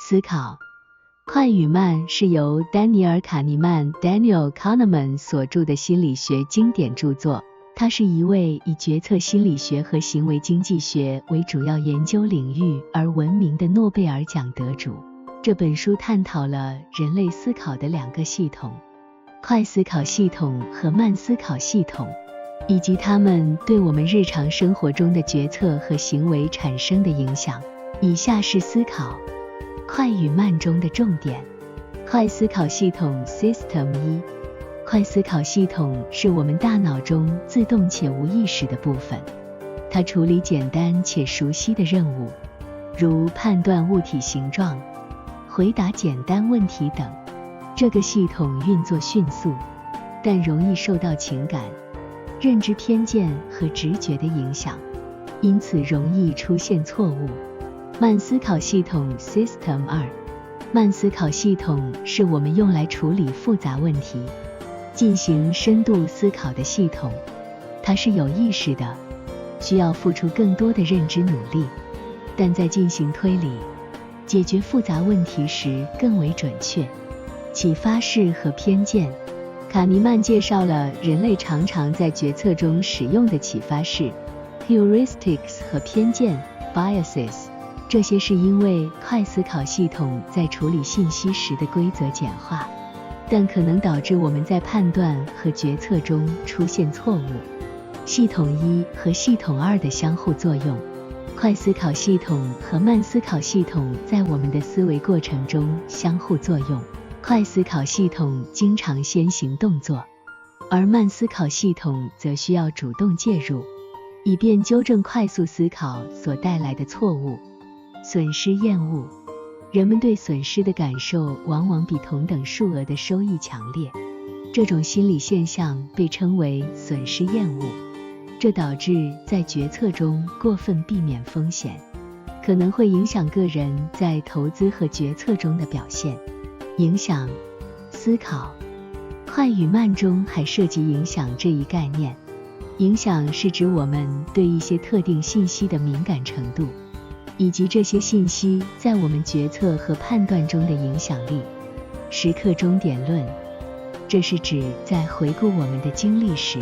思考快与慢是由丹尼尔·卡尼曼 Daniel Kahneman 所著的心理学经典著作，他是一位以决策心理学和行为经济学为主要研究领域而闻名的诺贝尔奖得主。这本书探讨了人类思考的两个系统，快思考系统和慢思考系统，以及它们对我们日常生活中的决策和行为产生的影响。以下是思考快与慢中的重点。快思考系统 System 1。快思考系统是我们大脑中自动且无意识的部分，它处理简单且熟悉的任务，如判断物体形状、回答简单问题等。这个系统运作迅速，但容易受到情感、认知偏见和直觉的影响，因此容易出现错误。慢思考系统 System 2。慢思考系统是我们用来处理复杂问题、进行深度思考的系统，它是有意识的，需要付出更多的认知努力，但在进行推理、解决复杂问题时更为准确。启发式和偏见。卡尼曼介绍了人类常常在决策中使用的启发式 heuristics 和偏见 biases， 这些是因为快思考系统在处理信息时的规则简化，但可能导致我们在判断和决策中出现错误。系统1和系统2的相互作用。快思考系统和慢思考系统在我们的思维过程中相互作用。快思考系统经常先行动作，而慢思考系统则需要主动介入，以便纠正快速思考所带来的错误。损失厌恶。人们对损失的感受往往比同等数额的收益强烈，这种心理现象被称为损失厌恶。这导致在决策中过分避免风险，可能会影响个人在投资和决策中的表现。影响思考快与慢中还涉及影响这一概念。影响是指我们对一些特定信息的敏感程度，以及这些信息在我们决策和判断中的影响力。时刻终点论，这是指在回顾我们的经历时，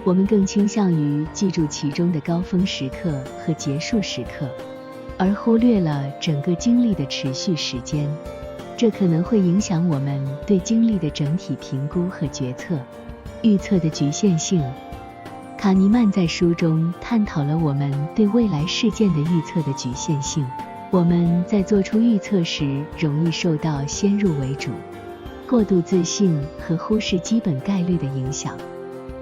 我们更倾向于记住其中的高峰时刻和结束时刻，而忽略了整个经历的持续时间。这可能会影响我们对经历的整体评估和决策。预测的局限性。卡尼曼在书中探讨了我们对未来事件的预测的局限性。我们在做出预测时容易受到先入为主、过度自信和忽视基本概率的影响。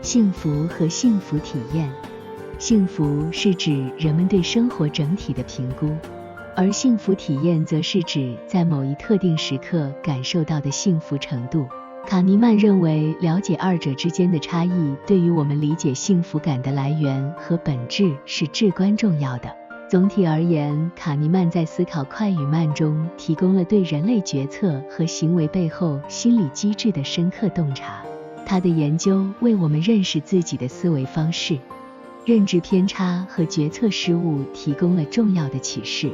幸福和幸福体验。幸福是指人们对生活整体的评估，而幸福体验则是指在某一特定时刻感受到的幸福程度。卡尼曼认为，了解二者之间的差异对于我们理解幸福感的来源和本质是至关重要的。总体而言，卡尼曼在思考快与慢中提供了对人类决策和行为背后心理机制的深刻洞察。他的研究为我们认识自己的思维方式、认知偏差和决策失误提供了重要的启示，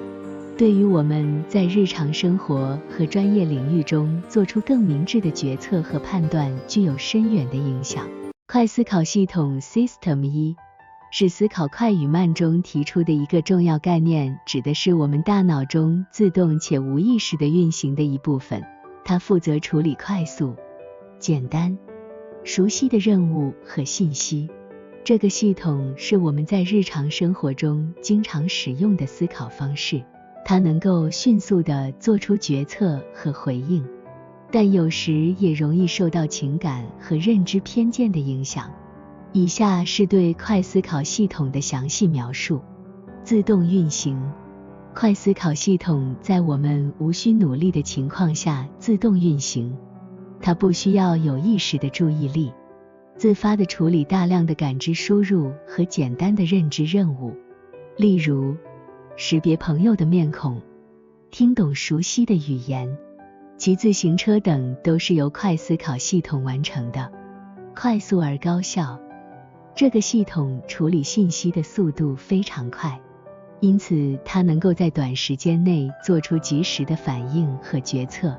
对于我们在日常生活和专业领域中做出更明智的决策和判断具有深远的影响。快思考系统 System 1是思考快与慢中提出的一个重要概念，指的是我们大脑中自动且无意识地运行的一部分。它负责处理快速、简单、熟悉的任务和信息。这个系统是我们在日常生活中经常使用的思考方式，它能够迅速地做出决策和回应，但有时也容易受到情感和认知偏见的影响。以下是对快思考系统的详细描述。自动运行。快思考系统在我们无需努力的情况下自动运行，它不需要有意识的注意力，自发地处理大量的感知输入和简单的认知任务，例如识别朋友的面孔、听懂熟悉的语言、骑自行车等都是由快思考系统完成的。快速而高效。这个系统处理信息的速度非常快，因此它能够在短时间内做出及时的反应和决策。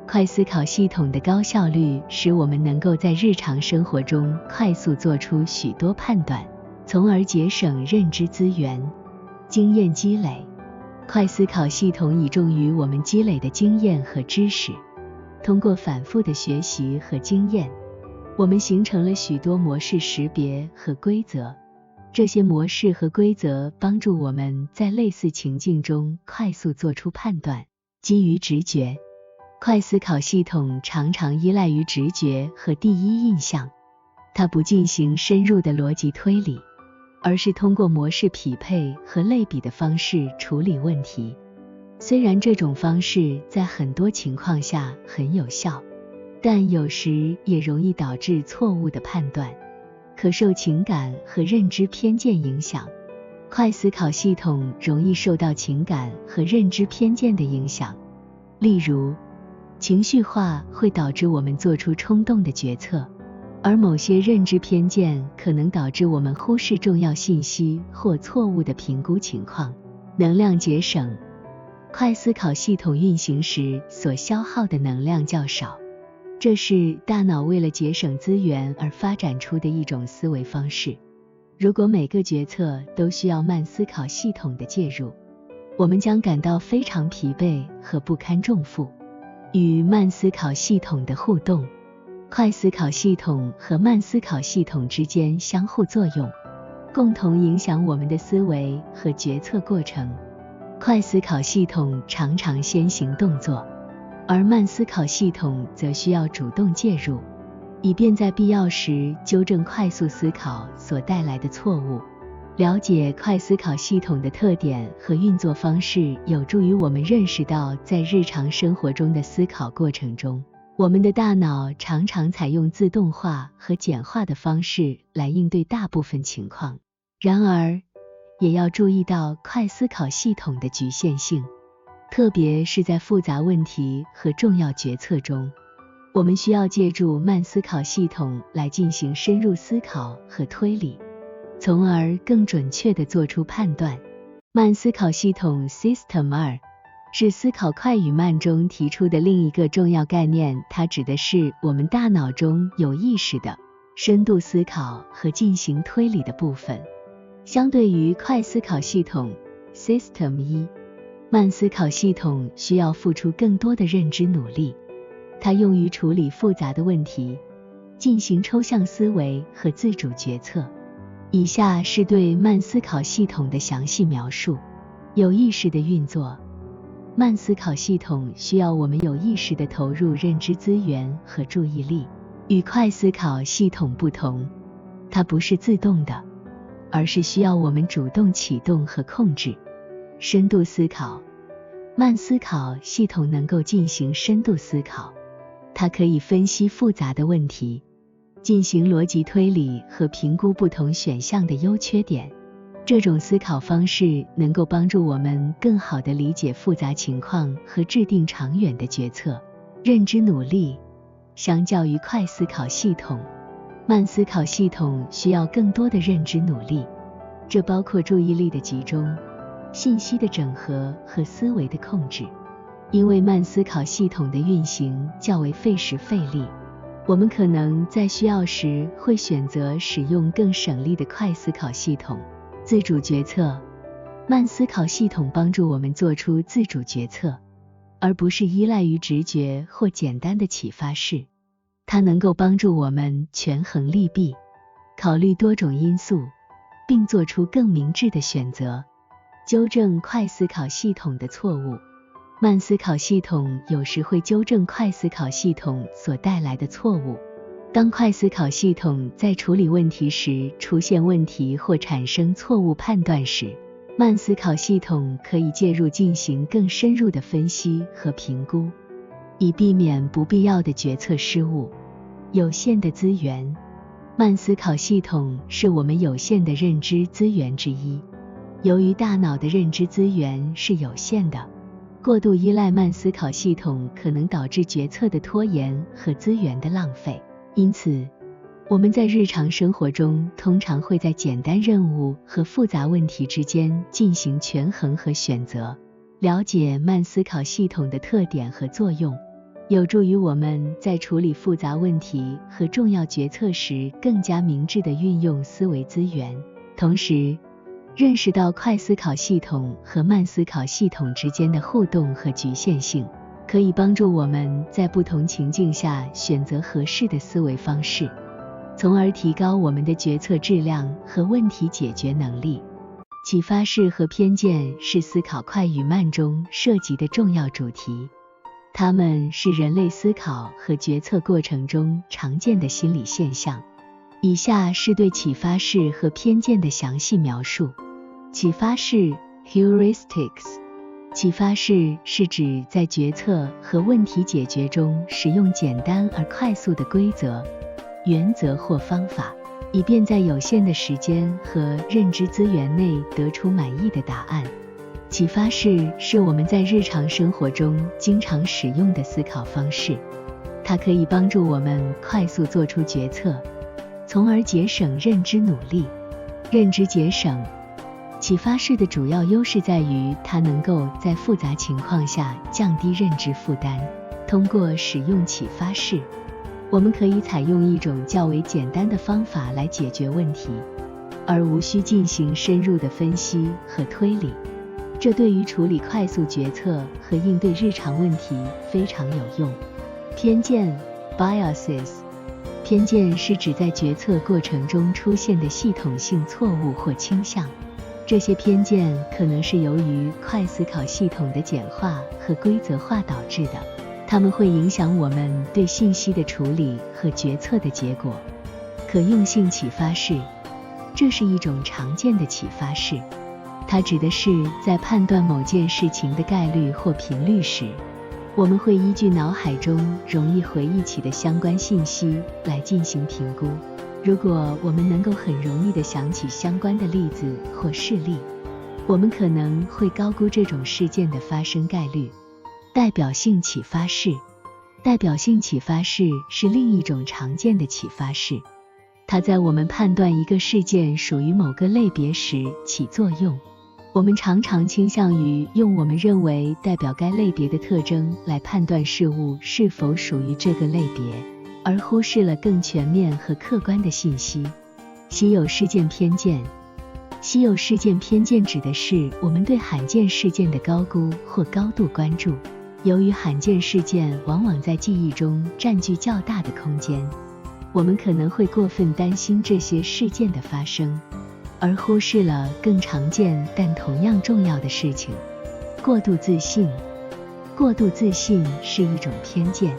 快思考系统的高效率使我们能够在日常生活中快速做出许多判断，从而节省认知资源。经验积累，快思考系统倚重于我们积累的经验和知识。通过反复的学习和经验，我们形成了许多模式识别和规则。这些模式和规则帮助我们在类似情境中快速做出判断。基于直觉，快思考系统常常依赖于直觉和第一印象，它不进行深入的逻辑推理，而是通过模式匹配和类比的方式处理问题。虽然这种方式在很多情况下很有效，但有时也容易导致错误的判断，可受情感和认知偏见影响。快思考系统容易受到情感和认知偏见的影响，例如，情绪化会导致我们做出冲动的决策，而某些认知偏见可能导致我们忽视重要信息或错误的评估情况。能量节省，快思考系统运行时所消耗的能量较少，这是大脑为了节省资源而发展出的一种思维方式。如果每个决策都需要慢思考系统的介入，我们将感到非常疲惫和不堪重负。与慢思考系统的互动，快思考系统和慢思考系统之间相互作用，共同影响我们的思维和决策过程。快思考系统常常先行动作，而慢思考系统则需要主动介入，以便在必要时纠正快速思考所带来的错误。了解快思考系统的特点和运作方式，有助于我们认识到在日常生活中的思考过程中，我们的大脑常常采用自动化和简化的方式来应对大部分情况。然而，也要注意到快思考系统的局限性，特别是在复杂问题和重要决策中，我们需要借助慢思考系统来进行深入思考和推理，从而更准确地做出判断。慢思考系统 System 2是思考快与慢中提出的另一个重要概念，它指的是我们大脑中有意识的深度思考和进行推理的部分。相对于快思考系统 System 1，慢思考系统需要付出更多的认知努力，它用于处理复杂的问题，进行抽象思维和自主决策。以下是对慢思考系统的详细描述。有意识的运作，慢思考系统需要我们有意识地投入认知资源和注意力。与快思考系统不同，它不是自动的，而是需要我们主动启动和控制。深度思考，慢思考系统能够进行深度思考，它可以分析复杂的问题，进行逻辑推理和评估不同选项的优缺点。这种思考方式能够帮助我们更好地理解复杂情况和制定长远的决策。认知努力，相较于快思考系统，慢思考系统需要更多的认知努力，这包括注意力的集中、信息的整合和思维的控制。因为慢思考系统的运行较为费时费力，我们可能在需要时会选择使用更省力的快思考系统。自主决策，慢思考系统帮助我们做出自主决策，而不是依赖于直觉或简单的启发式。它能够帮助我们权衡利弊，考虑多种因素，并做出更明智的选择，纠正快思考系统的错误。慢思考系统有时会纠正快思考系统所带来的错误。当快思考系统在处理问题时出现问题或产生错误判断时，慢思考系统可以介入进行更深入的分析和评估，以避免不必要的决策失误。有限的资源，慢思考系统是我们有限的认知资源之一。由于大脑的认知资源是有限的，过度依赖慢思考系统可能导致决策的拖延和资源的浪费。因此，我们在日常生活中通常会在简单任务和复杂问题之间进行权衡和选择。了解慢思考系统的特点和作用，有助于我们在处理复杂问题和重要决策时更加明智地运用思维资源。同时，认识到快思考系统和慢思考系统之间的互动和局限性，可以帮助我们在不同情境下选择合适的思维方式，从而提高我们的决策质量和问题解决能力。启发式和偏见是思考快与慢中涉及的重要主题，它们是人类思考和决策过程中常见的心理现象。以下是对启发式和偏见的详细描述。启发式 heuristics， 启发式是指在决策和问题解决中使用简单而快速的规则、原则或方法，以便在有限的时间和认知资源内得出满意的答案。启发式是我们在日常生活中经常使用的思考方式，它可以帮助我们快速做出决策，从而节省认知努力。认知节省。启发式的主要优势在于它能够在复杂情况下降低认知负担。通过使用启发式，我们可以采用一种较为简单的方法来解决问题，而无需进行深入的分析和推理。这对于处理快速决策和应对日常问题非常有用。偏见 biases， 偏见是指在决策过程中出现的系统性错误或倾向。这些偏见可能是由于快思考系统的简化和规则化导致的，它们会影响我们对信息的处理和决策的结果。可用性启发式，这是一种常见的启发式，它指的是在判断某件事情的概率或频率时，我们会依据脑海中容易回忆起的相关信息来进行评估。如果我们能够很容易地想起相关的例子或事例，我们可能会高估这种事件的发生概率。代表性启发式。代表性启发式是另一种常见的启发式，它在我们判断一个事件属于某个类别时起作用。我们常常倾向于用我们认为代表该类别的特征来判断事物是否属于这个类别，而忽视了更全面和客观的信息。稀有事件偏见。稀有事件偏见指的是我们对罕见事件的高估或高度关注。由于罕见事件往往在记忆中占据较大的空间，我们可能会过分担心这些事件的发生，而忽视了更常见但同样重要的事情。过度自信。过度自信是一种偏见，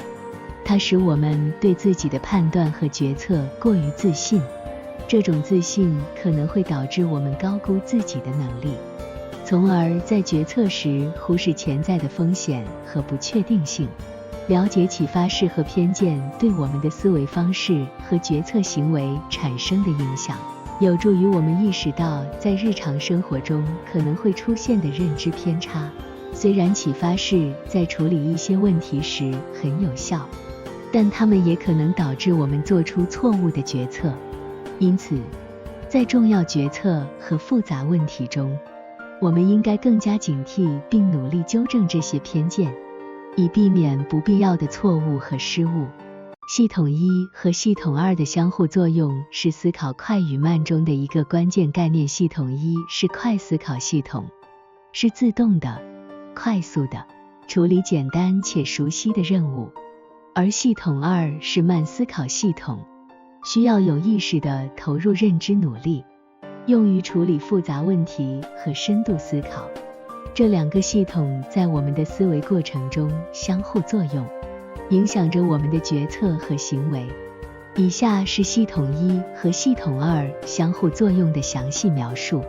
它使我们对自己的判断和决策过于自信。这种自信可能会导致我们高估自己的能力，从而在决策时忽视潜在的风险和不确定性。了解启发式和偏见对我们的思维方式和决策行为产生的影响，有助于我们意识到在日常生活中可能会出现的认知偏差。虽然启发式在处理一些问题时很有效，但它们也可能导致我们做出错误的决策。因此，在重要决策和复杂问题中，我们应该更加警惕并努力纠正这些偏见，以避免不必要的错误和失误。系统一和系统二的相互作用是思考快与慢中的一个关键概念。系统一是快思考系统，是自动的、快速的处理简单且熟悉的任务，而系统二是慢思考系统，需要有意识地投入认知努力，用于处理复杂问题和深度思考。这两个系统在我们的思维过程中相互作用，影响着我们的决策和行为。以下是系统一和系统二相互作用的详细描述。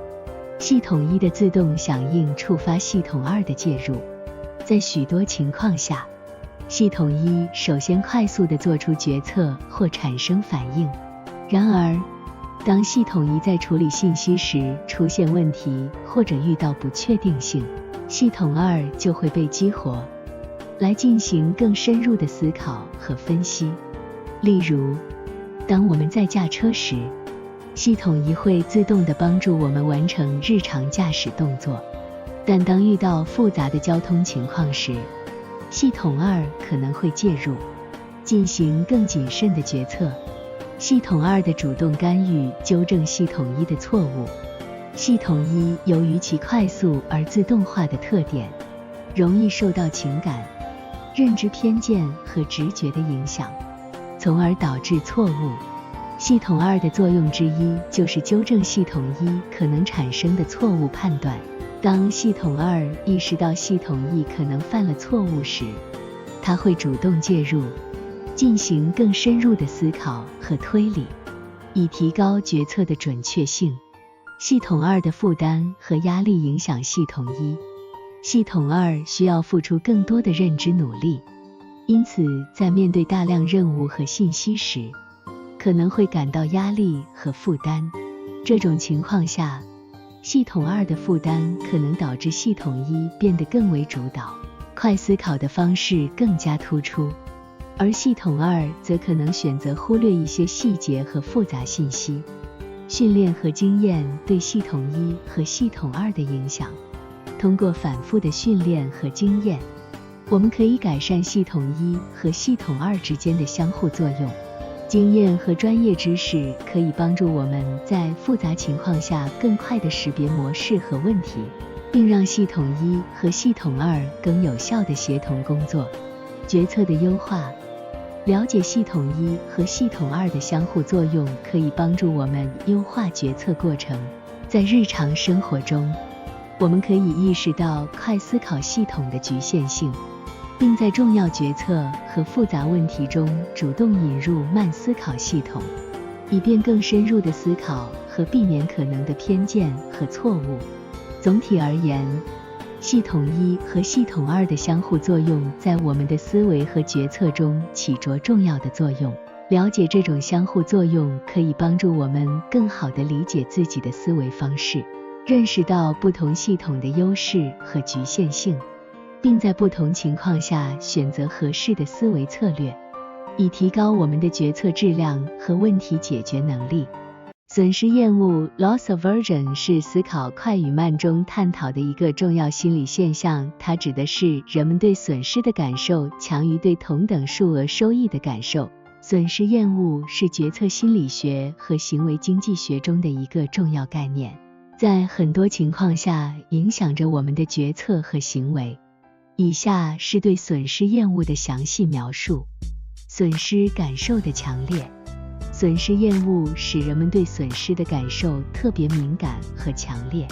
系统一的自动响应触发系统二的介入。在许多情况下，系统一首先快速地做出决策或产生反应。然而，当系统一在处理信息时出现问题或者遇到不确定性，系统二就会被激活，来进行更深入的思考和分析。例如，当我们在驾车时，系统1会自动地帮助我们完成日常驾驶动作，但当遇到复杂的交通情况时，系统2可能会介入，进行更谨慎的决策。系统2的主动干预纠正系统1的错误。系统1由于其快速而自动化的特点，容易受到情感、认知偏见和直觉的影响，从而导致错误。系统2的作用之一就是纠正系统1可能产生的错误判断。当系统2意识到系统1可能犯了错误时，它会主动介入，进行更深入的思考和推理，以提高决策的准确性。系统2的负担和压力影响系统1，系统2需要付出更多的认知努力，因此在面对大量任务和信息时，可能会感到压力和负担。这种情况下，系统2的负担可能导致系统1变得更为主导，快思考的方式更加突出，而系统2则可能选择忽略一些细节和复杂信息。训练和经验对系统1和系统2的影响。通过反复的训练和经验，我们可以改善系统1和系统2之间的相互作用。经验和专业知识可以帮助我们在复杂情况下更快地识别模式和问题，并让系统1和系统2更有效地协同工作。决策的优化。了解系统1和系统2的相互作用可以帮助我们优化决策过程。在日常生活中，我们可以意识到快思考系统的局限性，并在重要决策和复杂问题中主动引入慢思考系统，以便更深入的思考和避免可能的偏见和错误。总体而言，系统1和系统2的相互作用在我们的思维和决策中起着重要的作用。了解这种相互作用可以帮助我们更好地理解自己的思维方式，认识到不同系统的优势和局限性，并在不同情况下选择合适的思维策略，以提高我们的决策质量和问题解决能力。损失厌恶 （loss aversion） 是思考快与慢中探讨的一个重要心理现象，它指的是人们对损失的感受强于对同等数额收益的感受。损失厌恶是决策心理学和行为经济学中的一个重要概念，在很多情况下影响着我们的决策和行为。以下是对损失厌恶的详细描述。损失感受的强烈。损失厌恶使人们对损失的感受特别敏感和强烈。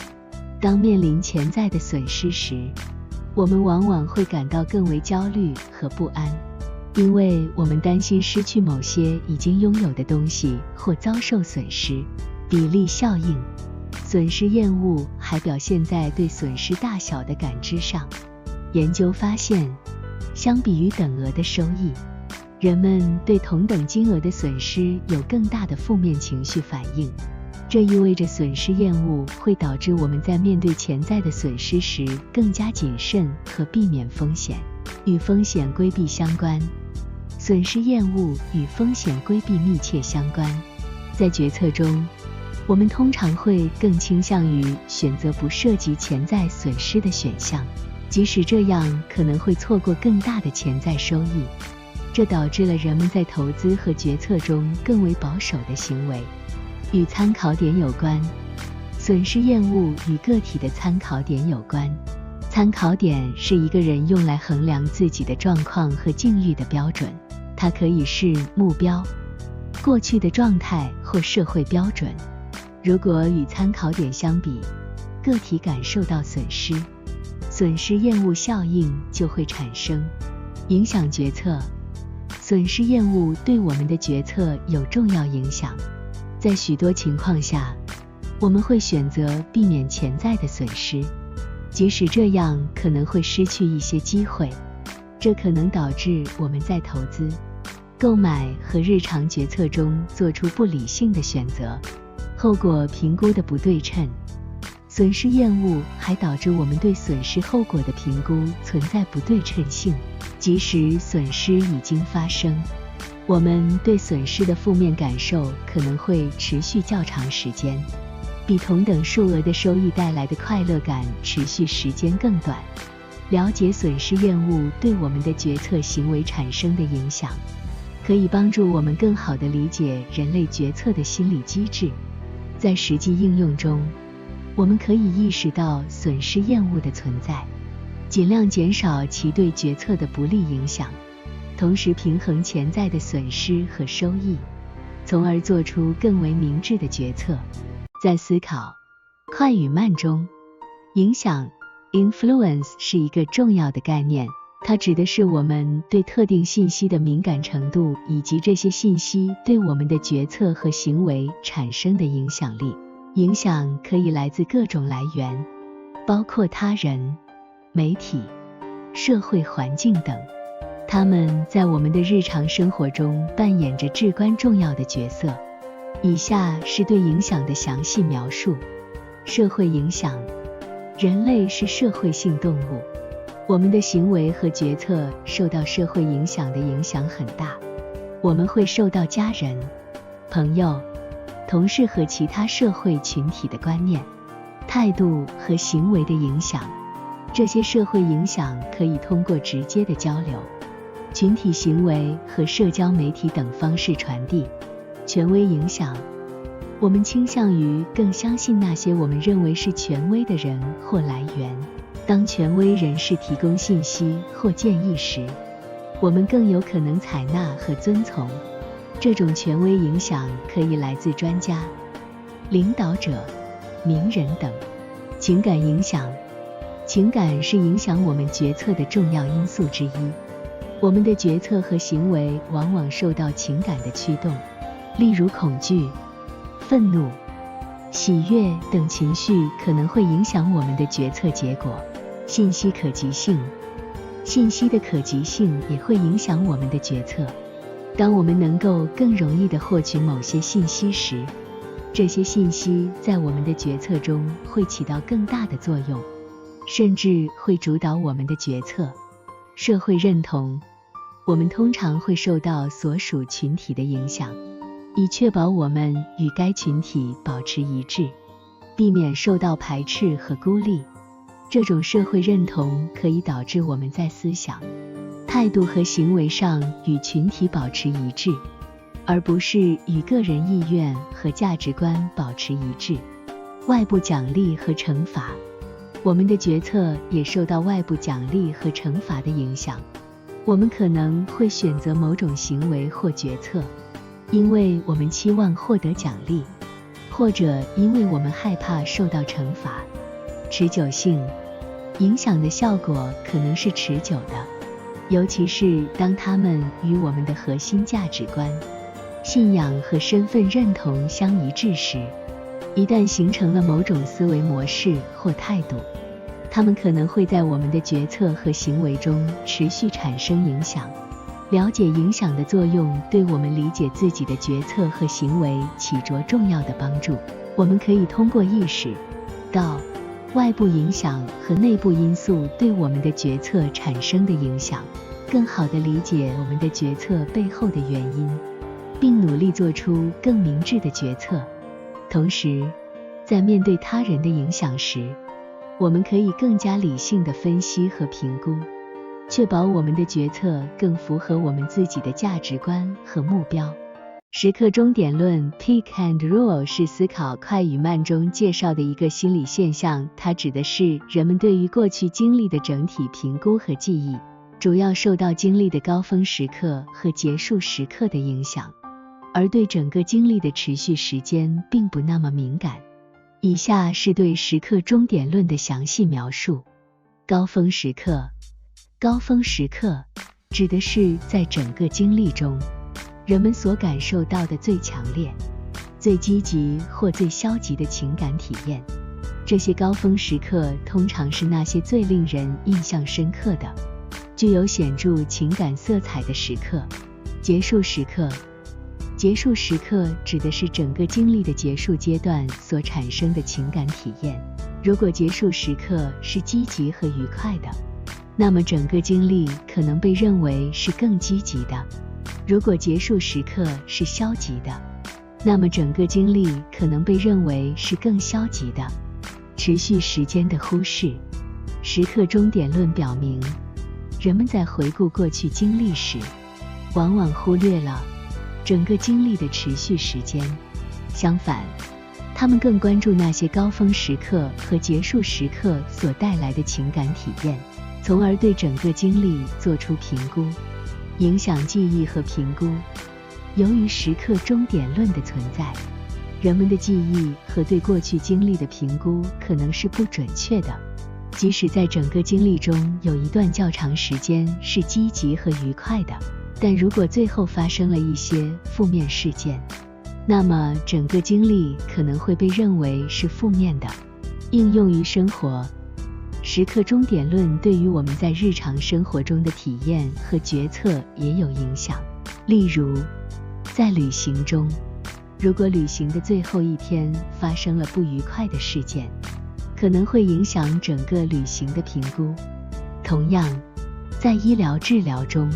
当面临潜在的损失时，我们往往会感到更为焦虑和不安，因为我们担心失去某些已经拥有的东西或遭受损失。比例效应。损失厌恶还表现在对损失大小的感知上。研究发现，相比于等额的收益，人们对同等金额的损失有更大的负面情绪反应。这意味着损失厌恶会导致我们在面对潜在的损失时更加谨慎和避免风险。与风险规避相关。损失厌恶与风险规避密切相关。在决策中，我们通常会更倾向于选择不涉及潜在损失的选项，即使这样可能会错过更大的潜在收益。这导致了人们在投资和决策中更为保守的行为。与参考点有关。损失厌恶与个体的参考点有关。参考点是一个人用来衡量自己的状况和境遇的标准，它可以是目标、过去的状态或社会标准。如果与参考点相比，个体感受到损失，损失厌恶效应就会产生，影响决策。损失厌恶对我们的决策有重要影响。在许多情况下，我们会选择避免潜在的损失，即使这样可能会失去一些机会。这可能导致我们在投资、购买和日常决策中做出不理性的选择，后果评估的不对称。损失厌恶还导致我们对损失后果的评估存在不对称性，即使损失已经发生，我们对损失的负面感受可能会持续较长时间，比同等数额的收益带来的快乐感持续时间更短。了解损失厌恶对我们的决策行为产生的影响，可以帮助我们更好地理解人类决策的心理机制。在实际应用中，我们可以意识到损失厌恶的存在，尽量减少其对决策的不利影响，同时平衡潜在的损失和收益，从而做出更为明智的决策。在思考快与慢中，影响 influence 是一个重要的概念，它指的是我们对特定信息的敏感程度，以及这些信息对我们的决策和行为产生的影响力。影响可以来自各种来源，包括他人、媒体、社会环境等，他们在我们的日常生活中扮演着至关重要的角色。以下是对影响的详细描述。社会影响。人类是社会性动物，我们的行为和决策受到社会影响的影响很大。我们会受到家人、朋友、同事和其他社会群体的观念、态度和行为的影响。这些社会影响可以通过直接的交流、群体行为和社交媒体等方式传递。权威影响。我们倾向于更相信那些我们认为是权威的人或来源。当权威人士提供信息或建议时，我们更有可能采纳和遵从。这种权威影响可以来自专家、领导者、名人等。情感影响。情感是影响我们决策的重要因素之一。我们的决策和行为往往受到情感的驱动，例如恐惧、愤怒、喜悦等情绪可能会影响我们的决策结果。信息可及性。信息的可及性也会影响我们的决策。当我们能够更容易地获取某些信息时，这些信息在我们的决策中会起到更大的作用，甚至会主导我们的决策。社会认同。我们通常会受到所属群体的影响，以确保我们与该群体保持一致，避免受到排斥和孤立。这种社会认同可以导致我们在思想、态度和行为上与群体保持一致，而不是与个人意愿和价值观保持一致。外部奖励和惩罚。我们的决策也受到外部奖励和惩罚的影响。我们可能会选择某种行为或决策，因为我们期望获得奖励，或者因为我们害怕受到惩罚。持久性。影响的效果可能是持久的，尤其是当它们与我们的核心价值观、信仰和身份认同相一致时。一旦形成了某种思维模式或态度，它们可能会在我们的决策和行为中持续产生影响。了解影响的作用对我们理解自己的决策和行为起着重要的帮助。我们可以通过意识到外部影响和内部因素对我们的决策产生的影响，更好地理解我们的决策背后的原因，并努力做出更明智的决策。同时，在面对他人的影响时，我们可以更加理性地分析和评估，确保我们的决策更符合我们自己的价值观和目标。时刻钟点论 Peak and Rule 是思考快与慢中介绍的一个心理现象，它指的是人们对于过去经历的整体评估和记忆，主要受到经历的高峰时刻和结束时刻的影响，而对整个经历的持续时间并不那么敏感。以下是对时刻钟点论的详细描述。高峰时刻。高峰时刻指的是在整个经历中，人们所感受到的最强烈、最积极或最消极的情感体验。这些高峰时刻通常是那些最令人印象深刻的、具有显著情感色彩的时刻。结束时刻。结束时刻指的是整个经历的结束阶段所产生的情感体验。如果结束时刻是积极和愉快的，那么整个经历可能被认为是更积极的。如果结束时刻是消极的，那么整个经历可能被认为是更消极的。持续时间的忽视。时刻终点论表明，人们在回顾过去经历时，往往忽略了整个经历的持续时间。相反，他们更关注那些高峰时刻和结束时刻所带来的情感体验，从而对整个经历做出评估。影响记忆和评估。由于时刻终点论的存在，人们的记忆和对过去经历的评估可能是不准确的。即使在整个经历中有一段较长时间是积极和愉快的，但如果最后发生了一些负面事件，那么整个经历可能会被认为是负面的。应用于生活。时刻终点论对于我们在日常生活中的体验和决策也有影响。例如，在旅行中，如果旅行的最后一天发生了不愉快的事件，可能会影响整个旅行的评估。同样，在医疗治疗中，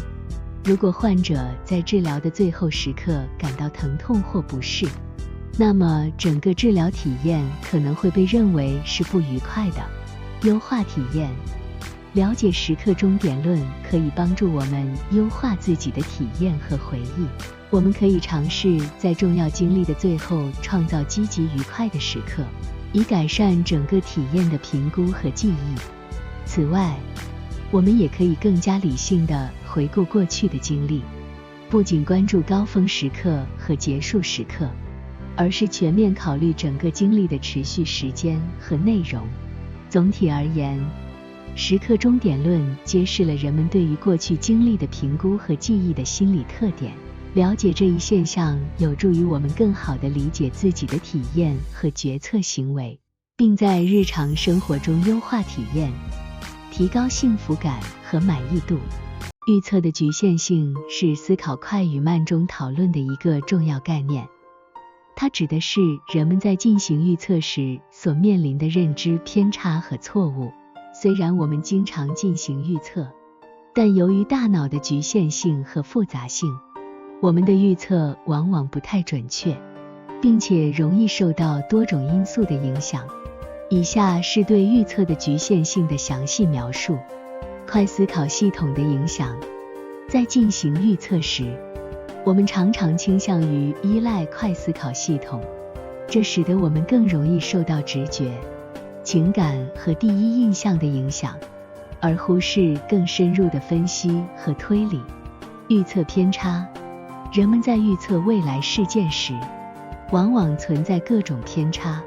如果患者在治疗的最后时刻感到疼痛或不适，那么整个治疗体验可能会被认为是不愉快的。优化体验。了解时刻终点论可以帮助我们优化自己的体验和回忆。我们可以尝试在重要经历的最后创造积极愉快的时刻，以改善整个体验的评估和记忆。此外，我们也可以更加理性地回顾过去的经历，不仅关注高峰时刻和结束时刻，而是全面考虑整个经历的持续时间和内容。总体而言，时刻终点论揭示了人们对于过去经历的评估和记忆的心理特点。了解这一现象有助于我们更好地理解自己的体验和决策行为，并在日常生活中优化体验，提高幸福感和满意度。预测的局限性是思考快与慢中讨论的一个重要概念。它指的是人们在进行预测时所面临的认知偏差和错误。虽然我们经常进行预测，但由于大脑的局限性和复杂性，我们的预测往往不太准确，并且容易受到多种因素的影响。以下是对预测的局限性的详细描述。快思考系统的影响。在进行预测时，我们常常倾向于依赖快思考系统，这使得我们更容易受到直觉、情感和第一印象的影响，而忽视更深入的分析和推理。预测偏差。人们在预测未来事件时，往往存在各种偏差。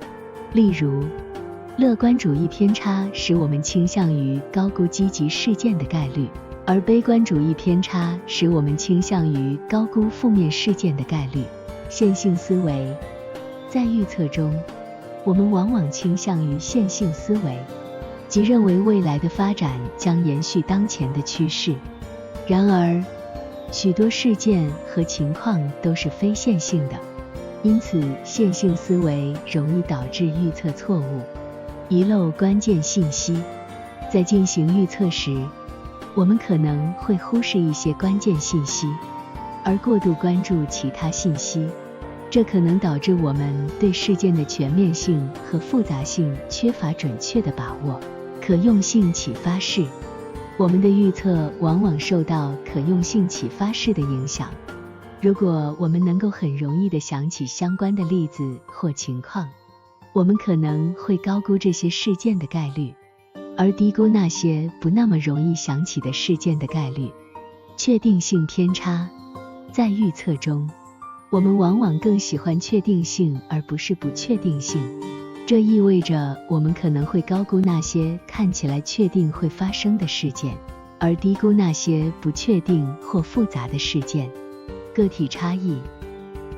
例如，乐观主义偏差使我们倾向于高估积极事件的概率，而悲观主义偏差使我们倾向于高估负面事件的概率。线性思维。在预测中，我们往往倾向于线性思维，即认为未来的发展将延续当前的趋势。然而，许多事件和情况都是非线性的，因此线性思维容易导致预测错误，遗漏关键信息。在进行预测时，我们可能会忽视一些关键信息，而过度关注其他信息，这可能导致我们对事件的全面性和复杂性缺乏准确的把握。可用性启发式。我们的预测往往受到可用性启发式的影响。如果我们能够很容易地想起相关的例子或情况，我们可能会高估这些事件的概率，而低估那些不那么容易想起的事件的概率。确定性偏差。在预测中，我们往往更喜欢确定性而不是不确定性。这意味着我们可能会高估那些看起来确定会发生的事件，而低估那些不确定或复杂的事件。个体差异。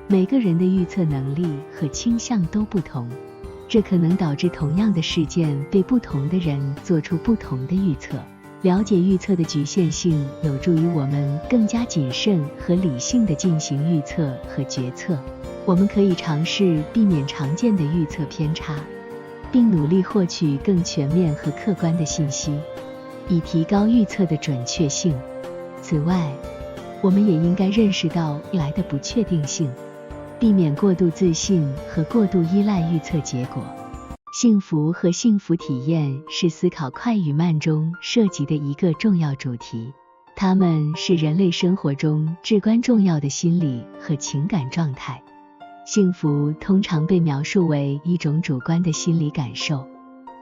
每个人的预测能力和倾向都不同，这可能导致同样的事件被不同的人做出不同的预测。了解预测的局限性有助于我们更加谨慎和理性地进行预测和决策。我们可以尝试避免常见的预测偏差，并努力获取更全面和客观的信息，以提高预测的准确性。此外，我们也应该认识到未来的不确定性，避免过度自信和过度依赖预测结果。幸福和幸福体验是思考快与慢中涉及的一个重要主题，它们是人类生活中至关重要的心理和情感状态。幸福通常被描述为一种主观的心理感受，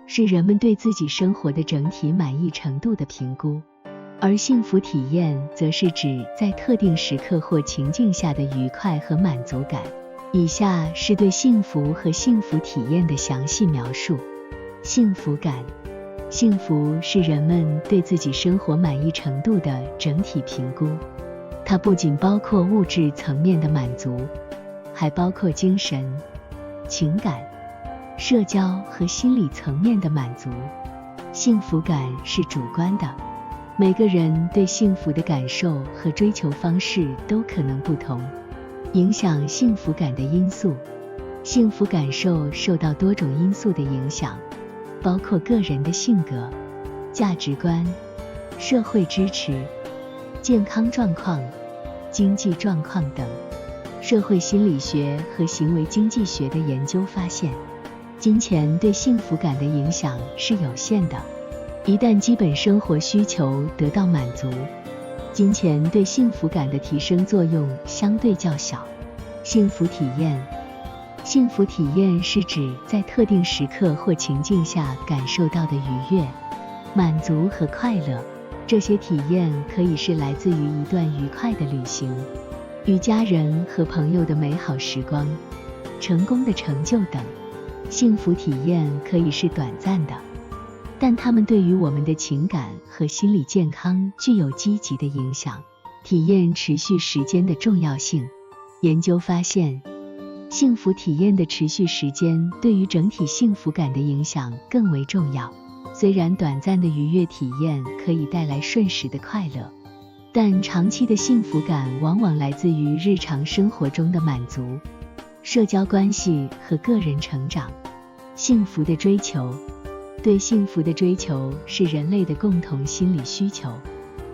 是人们对自己生活的整体满意程度的评估，而幸福体验则是指在特定时刻或情境下的愉快和满足感。以下是对幸福和幸福体验的详细描述。幸福感，幸福是人们对自己生活满意程度的整体评估，它不仅包括物质层面的满足，还包括精神、情感、社交和心理层面的满足。幸福感是主观的，每个人对幸福的感受和追求方式都可能不同。影响幸福感的因素，幸福感受受到多种因素的影响，包括个人的性格、价值观、社会支持、健康状况、经济状况等。社会心理学和行为经济学的研究发现，金钱对幸福感的影响是有限的。一旦基本生活需求得到满足，金钱对幸福感的提升作用相对较小。幸福体验，幸福体验是指在特定时刻或情境下感受到的愉悦、满足和快乐。这些体验可以是来自于一段愉快的旅行，与家人和朋友的美好时光、成功的成就等。幸福体验可以是短暂的，但它们对于我们的情感和心理健康具有积极的影响。体验持续时间的重要性，研究发现，幸福体验的持续时间对于整体幸福感的影响更为重要。虽然短暂的愉悦体验可以带来瞬时的快乐，但长期的幸福感往往来自于日常生活中的满足、社交关系和个人成长。幸福的追求，对幸福的追求是人类的共同心理需求。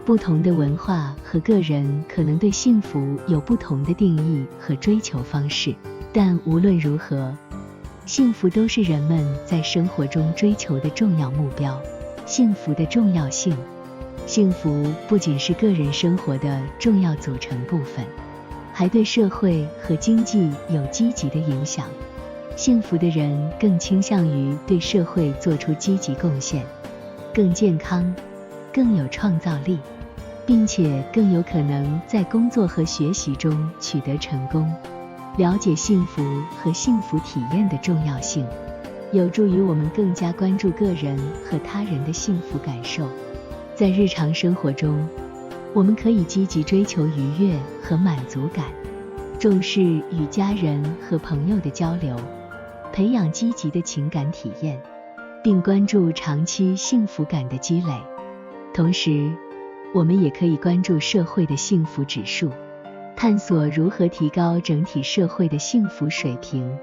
不同的文化和个人可能对幸福有不同的定义和追求方式，但无论如何，幸福都是人们在生活中追求的重要目标。幸福的重要性，幸福不仅是个人生活的重要组成部分，还对社会和经济有积极的影响。幸福的人更倾向于对社会做出积极贡献，更健康，更有创造力，并且更有可能在工作和学习中取得成功。了解幸福和幸福体验的重要性，有助于我们更加关注个人和他人的幸福感受。在日常生活中，我们可以积极追求愉悦和满足感，重视与家人和朋友的交流，培养积极的情感体验，并关注长期幸福感的积累。同时，我们也可以关注社会的幸福指数，探索如何提高整体社会的幸福水平，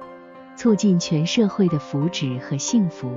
促进全社会的福祉和幸福。